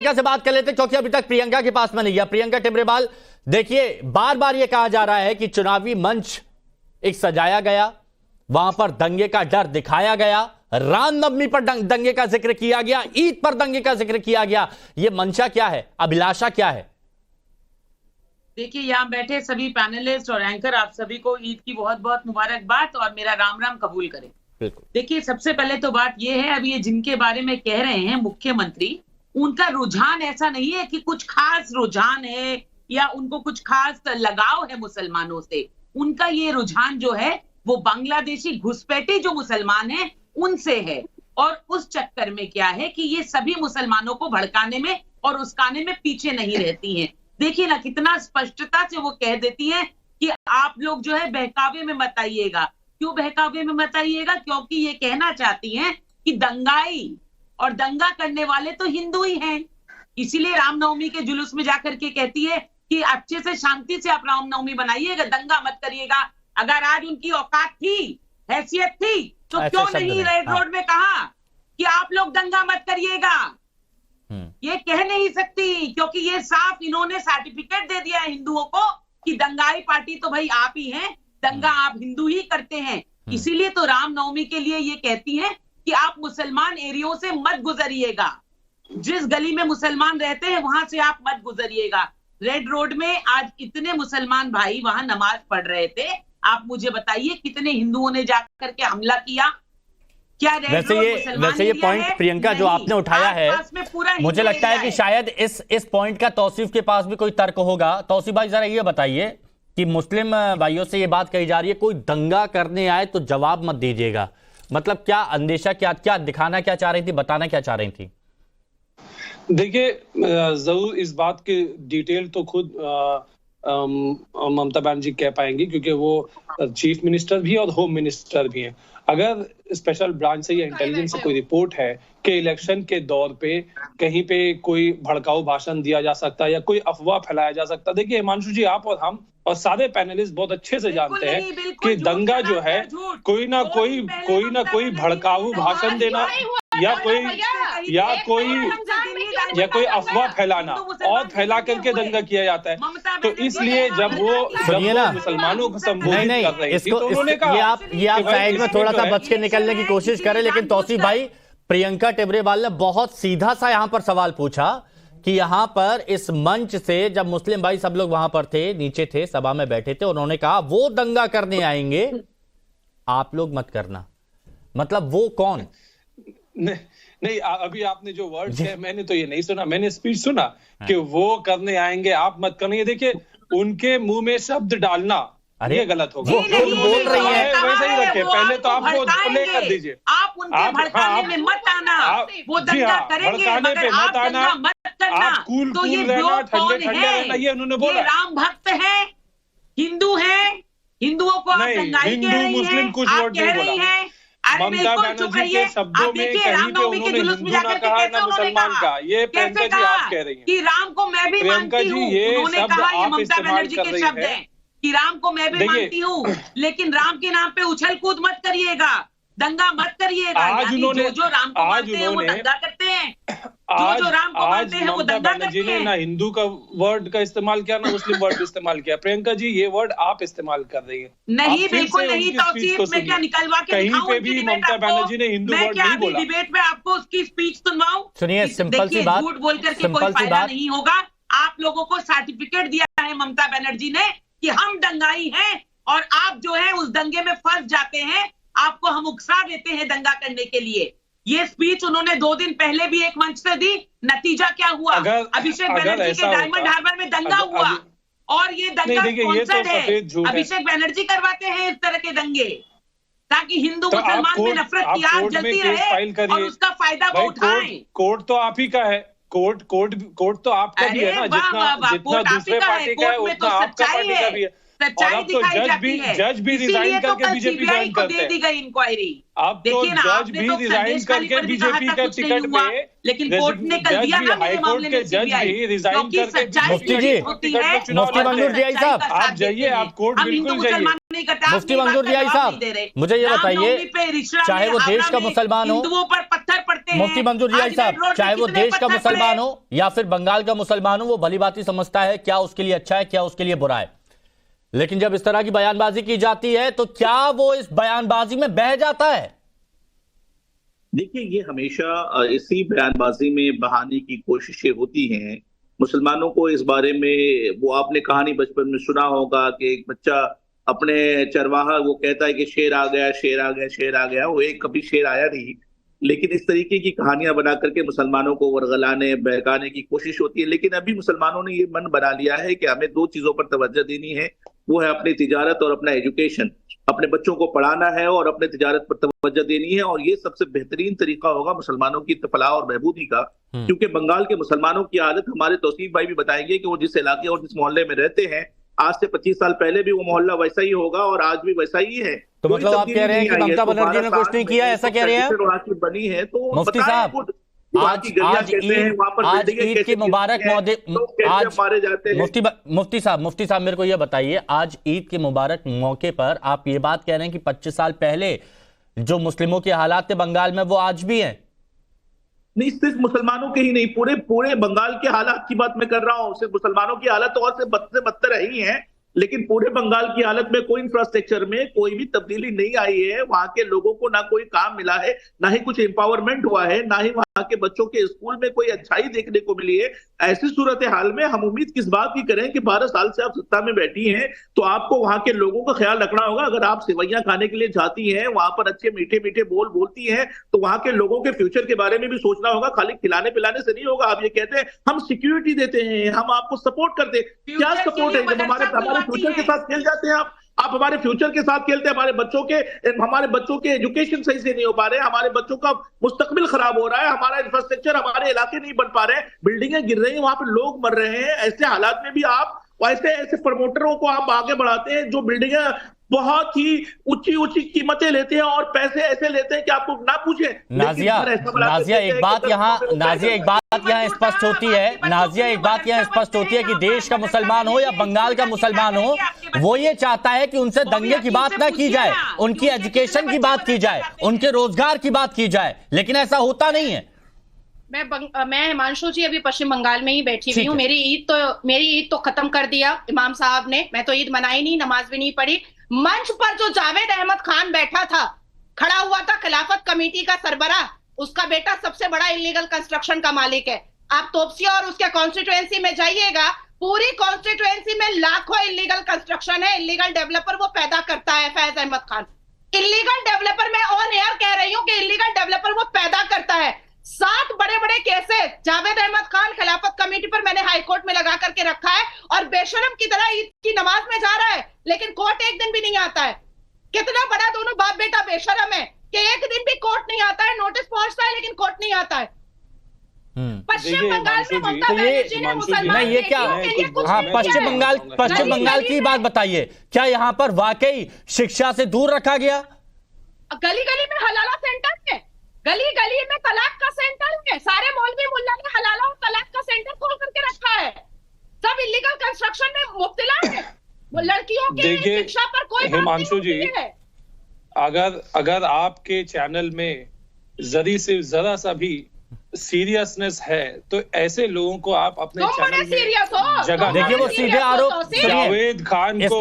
प्रियंका से बात कर लेते हैं क्योंकि अभी तक प्रियंका के पास में नहीं गया। प्रियंका टिमरेवाल, देखिए बार बार यह कहा जा रहा है कि चुनावी मंच एक सजाया गया, वहां पर दंगे का डर दिखाया गया, रामनवमी पर दंगे का जिक्र किया गया, ईद पर दंगे का जिक्र किया गया। यह मंशा क्या है, अभिलाषा क्या है? देखिए, यहाँ बैठे सभी पैनलिस्ट और एंकर, आप सभी को ईद की बहुत बहुत मुबारकबाद और मेरा राम राम कबूल करें। देखिए, सबसे पहले तो बात यह है, अब ये जिनके बारे में कह रहे हैं मुख्यमंत्री, उनका रुझान ऐसा नहीं है कि कुछ खास रुझान है या उनको कुछ खास लगाव है मुसलमानों से। उनका ये रुझान जो है वो बांग्लादेशी घुसपैठी जो मुसलमान हैं उनसे है। और उस चक्कर में क्या है कि ये सभी मुसलमानों को भड़काने में और उस्काने में पीछे नहीं रहती हैं। देखिए ना, कितना स्पष्टता से वो कह देती हैं कि आप लोग जो है बहकावे में मत आइएगा। क्यों बहकावे में मत आइएगा? क्योंकि ये कहना चाहती हैं कि दंगाई और दंगा करने वाले तो हिंदू ही हैं। इसीलिए रामनवमी के जुलूस में जाकर के कहती है कि अच्छे से शांति से आप रामनवमी बनाइएगा, दंगा मत करिएगा। अगर आज उनकी औकात थी, हैसियत थी, तो क्यों नहीं रेड रोड में कहा कि आप लोग दंगा मत करिएगा? ये कह नहीं सकती, क्योंकि ये साफ इन्होंने सर्टिफिकेट दे दिया है हिंदुओं को कि दंगाई पार्टी तो भाई आप ही हैं, दंगा आप हिंदू ही करते हैं। इसीलिए तो रामनवमी के लिए ये कहती हैं कि आप मुसलमान एरियो से मत गुजरिएगा, जिस गली में मुसलमान रहते हैं वहां से आप मत गुजरिएगा। रेड रोड में आज इतने मुसलमान भाई वहां नमाज पढ़ रहे थे, आप मुझे बताइए कितने हिंदुओं ने जाकर के हमला किया? क्या वैसे ये पॉइंट प्रियंका जो आपने उठाया है, मुझे लगता है कि शायद इस पॉइंट का तौसीफ के पास भी कोई तर्क होगा। तौसीफ भाई जरा ये बताइए कि मुस्लिम भाइयों से ये बात कही जा रही है कोई दंगा करने आए तो जवाब मत दीजिएगा, मतलब क्या अंदेशा, क्या दिखाना क्या चाह रही थी, बताना क्या चाह रही थी? देखिए, जरूर इस बात की डिटेल तो खुद ममता बनर्जी कह पाएंगी, क्योंकि वो चीफ मिनिस्टर भी और होम मिनिस्टर भी हैं। अगर स्पेशल ब्रांच से या इंटेलिजेंस से कोई रिपोर्ट है कि इलेक्शन के दौर पे कहीं पे कोई भड़काऊ भाषण दिया जा सकता है या कोई अफवाह फैलाया जा सकता है, देखिए हिमांशु जी, आप और हम और सारे पैनलिस्ट बहुत अच्छे से जानते हैं कि दंगा जो है कोई ना कोई भड़काऊ भाषण देना या कोई अफवाह फैलाना और फैला करके दंगा किया जाता है। तो इसलिए जब वो मुसलमानों को संबोधित कर रहे थे तो उन्होंने कहा ये आप साइड में थोड़ा सा बच के निकलने की कोशिश करें। लेकिन तौसीफ भाई, प्रियंका टिमरेवाल ने बहुत सीधा सा यहां पर सवाल पूछा कि यहां पर इस मंच से जब मुस्लिम भाई सब लोग वहां पर थे, नीचे थे, सभा में बैठे थे, उन्होंने कहा वो दंगा करने आएंगे, आप लोग मत करना। मतलब वो कौन? नहीं, अभी आपने जो वर्ड कहे मैंने तो ये नहीं सुना, मैंने स्पीच सुना कि वो करने आएंगे, आप मत करना। देखिए, उनके मुंह में शब्द डालना ये गलत होगा। वो बोल रही है वैसे ही रखे, पहले तो आप वो प्ले कर दीजिए। आप उनके भड़काने में मत आना, वो दंगा करेंगे मगर आप दंगा मत करना। आप कूल तो ये रहना, ठंडे रहना, ये उन्होंने बोला। राम भक्त है, हिंदू है, हिंदुओं को आप दंगाई कह रही हैं, कुछ आप वर्ड कह नहीं रही बोला। हैं। ममता बनर्जी के शब्दों में कहीं पे उन्होंने हिंदू ना कहा ना मुसलमान का, ये प्रियंका जी आप कह रही हैं कि राम को मैं भी मानती हूँ, उन्होंने कहा ये ममता बनर्जी के शब्द हैं कि राम को मैं भी मानती हूँ, लेकिन राम के नाम पे उछल कूद मत करिएगा, दंगा मत करिएगा। आज उन्होंने जो राम को मानते हैं वो दंगा करते हैं, जो राम को मानते हैं वो दंगा करते हैं। ना हिंदू का वर्ड का इस्तेमाल किया ना मुस्लिम वर्ड इस्तेमाल किया। प्रियंका जी, ये वर्ड आप इस्तेमाल कर रही है। नहीं, बिल्कुल नहीं। तौसीफ में क्या निकलवा के कहीं पे भी ममता बनर्जी ने हिंदू वर्ड नहीं बोला। डिबेट में आपको उसकी स्पीच सुनवाऊं? सुनिए, सिंपल सी बात, झूठ बोल करके कोई फायदा नहीं होगा। आप लोगों को सर्टिफिकेट दिया है ममता बनर्जी ने कि हम दंगाई हैं और आप जो है उस दंगे में फंस जाते हैं, आपको हम उकसा देते हैं दंगा करने के लिए। ये स्पीच उन्होंने 2 दिन पहले भी एक मंच से दी, नतीजा क्या हुआ? अभिषेक बनर्जी के डायमंड हार्बर में दंगा हुआ और ये दंगा स्पॉन्सर्ड है। अभिषेक बनर्जी करवाते हैं इस तरह के दंगे ताकि हिंदू मुसलमान में नफरत की आग जलती रहे और उसका फायदा वो उठाएं। कोर्ट तो आप ही का है, कोर्ट तो आपका भी है ना, जितना दूसरे पार्टी का है उतना आपका पार्टी का भी है। और अब तो जज भी रिजाइन करके बीजेपी ज्वाइन करते हैं। दी गई इंक्वायरी, अब तो जज भी रिजाइन करके बीजेपी का टिकट पे, लेकिन कोर्ट ने कर दिया ना मेरे मामले में जज भी रिजाइन करके मुफ्ती मंजूर जी साहब, आप जाइए, आप कोर्ट बिल्कुल जाइए। मुफ्ती मंजूर जी साहब, मुझे ये बताइए, चाहे वो देश का मुसलमान हो, हिंदुओं पर पत्थर पड़ते मुफ्ती मंजूर रियाज साहब, चाहे वो देश का मुसलमान हो या फिर बंगाल का मुसलमान हो, वो भली भांति समझता है क्या उसके लिए अच्छा है, क्या उसके लिए बुरा है। लेकिन जब इस तरह की बयानबाजी की जाती है तो क्या वो इस बयानबाजी में बह जाता है? देखिए, ये हमेशा इसी बयानबाजी में बहाने की कोशिशें होती हैं। मुसलमानों को इस बारे में, वो आपने कहानी बचपन में सुना होगा कि एक बच्चा अपने चरवाहा, वो कहता है कि शेर आ गया, शेर आ गया, शेर आ गया। वो एक कभी शेर आया नहीं, लेकिन इस तरीके की कहानियां बना करके मुसलमानों को वर्गलाने, बहकाने की कोशिश होती है। लेकिन अभी मुसलमानों ने ये मन बना लिया है कि हमें दो चीजों पर तवज्जो देनी है, वो है अपनी तिजारत और अपना एजुकेशन। अपने बच्चों को पढ़ाना है और अपने तिजारत पर तवज्जो देनी है, और ये सबसे बेहतरीन तरीका होगा मुसलमानों की फलाह और बहबूदी का। क्योंकि बंगाल के मुसलमानों की आदत, हमारे तौसीफ भाई भी बताएंगे कि वो जिस इलाके और जिस मोहल्ले में रहते हैं, आज से 25 साल पहले भी वो मोहल्ला वैसा ही होगा और आज भी वैसा ही है। तो मतलब आप कह रहे हैं कि ममता बनर्जी ने कुछ नहीं किया, ऐसा कह रहे हैं बनी है? तो मुफ्ती साहब, आज ईद की मुबारक मुफ्ती साहब मेरे को यह बताइए, आज ईद के मुबारक मौके पर आप ये बात कह रहे हैं कि 25 साल पहले जो मुस्लिमों के हालात थे बंगाल में वो आज भी हैं? नहीं, सिर्फ मुसलमानों के ही नहीं, पूरे बंगाल के हालात की बात मैं कर रहा हूँ। सिर्फ मुसलमानों की हालत और से बदतर ही है, लेकिन पूरे बंगाल की हालत में कोई इंफ्रास्ट्रक्चर में कोई भी तब्दीली नहीं आई है। वहां के लोगों को ना कोई काम मिला है, ना ही कुछ एम्पावरमेंट हुआ है, ना ही वहां के बच्चों के स्कूल में कोई अच्छाई देखने को मिली है। ऐसी सूरत हाल में हम उम्मीद किस बात की करें कि 12 साल से आप सत्ता में बैठी हैं, तो आपको वहां के लोगों का ख्याल रखना होगा। अगर आप सेवैयां खाने के लिए जाती हैं, वहां पर अच्छे मीठे मीठे बोल बोलती हैं, तो वहां के लोगों के फ्यूचर के बारे में भी सोचना होगा। खाली खिलाने पिलाने से नहीं होगा। आप ये कहते हैं हम सिक्योरिटी देते हैं, हम आपको सपोर्ट करते हैं, क्या सपोर्ट है जब हमारे फ्यूचर के साथ खेल जाते हैं आप हमारे फ्यूचर के साथ खेलते हैं। हमारे बच्चों के एजुकेशन सही से नहीं हो पा रहे, हमारे बच्चों का मुस्तकबिल खराब हो रहा है, हमारा इंफ्रास्ट्रक्चर, हमारे इलाके नहीं बन पा रहे, बिल्डिंगें गिर रही हैं, वहां पे लोग मर रहे हैं। ऐसे हालात में भी आप ऐसे प्रमोटरों को आप आगे बढ़ाते हैं जो बिल्डिंगें बहुत ही ऊंची कीमतें लेते हैं और पैसे ऐसे लेते हैं कि आपको ना पूछे। नाजिया एक बात यहाँ स्पष्ट होती है कि देश का मुसलमान हो या बंगाल का मुसलमान हो, वो ये चाहता है कि उनसे दंगे की बात ना की जाए, उनकी एजुकेशन की बात की जाए, उनके रोजगार की बात की जाए, लेकिन ऐसा होता नहीं है। मैं हिमांशु जी अभी पश्चिम बंगाल में ही बैठी हुई हूँ। मेरी ईद तो खत्म कर दिया इमाम साहब ने। मैं तो ईद मनाई नहीं, नमाज भी नहीं पढ़ी। मंच पर जो जावेद अहमद खान बैठा था, खड़ा हुआ था खिलाफत कमेटी का सरबराह, उसका बेटा सबसे बड़ा इलीगल कंस्ट्रक्शन का मालिक है। आप तोपसिया और उसके कॉन्स्टिट्यूएंसी में जाइएगा, पूरी कॉन्स्टिट्यूएंसी में लाखों इलीगल कंस्ट्रक्शन है। इलीगल डेवलपर वो पैदा करता है फैज अहमद खान। इलीगल डेवलपर, मैं ऑन एयर कह रही हूँ कि इलीगल डेवलपर वो पैदा करता है। 7 बड़े केसेस जावेद अहमद खान खिलाफत कमेटी पर मैंने हाई कोर्ट में लगा करके रखा है, और बेशरम की तरह ईद की नमाज में जा रहा है, लेकिन कोर्ट एक दिन भी नहीं आता है। कितना बड़ा दोनों बाप बेटा बेशरम है कि एक दिन भी कोर्ट नहीं आता है, नोटिस पहुंचता है लेकिन कोर्ट नहीं आता है। पश्चिम बंगाल में ममता बनर्जी ने मुसलमान ये क्या, हाँ, पश्चिम बंगाल की बात बताइए, क्या यहाँ पर वाकई शिक्षा से दूर रखा गया? गली गली में हलाला सेंटर है, गली गली में तलाक का सेंटर है, सारे मौलवी मुल्ला ने हलाला और तलाक का सेंटर खोल करके रखा है। सब इलीगल कंस्ट्रक्शन में मुब्तला है। लड़कियों की शिक्षा पर कोई हिमांशु जी, अगर आपके चैनल में जरी से जरा सा भी सीरियसनेस है तो ऐसे लोगों को आप अपने चैनल में जगह, देखिए वो सीधे आरोप, जावेद खान को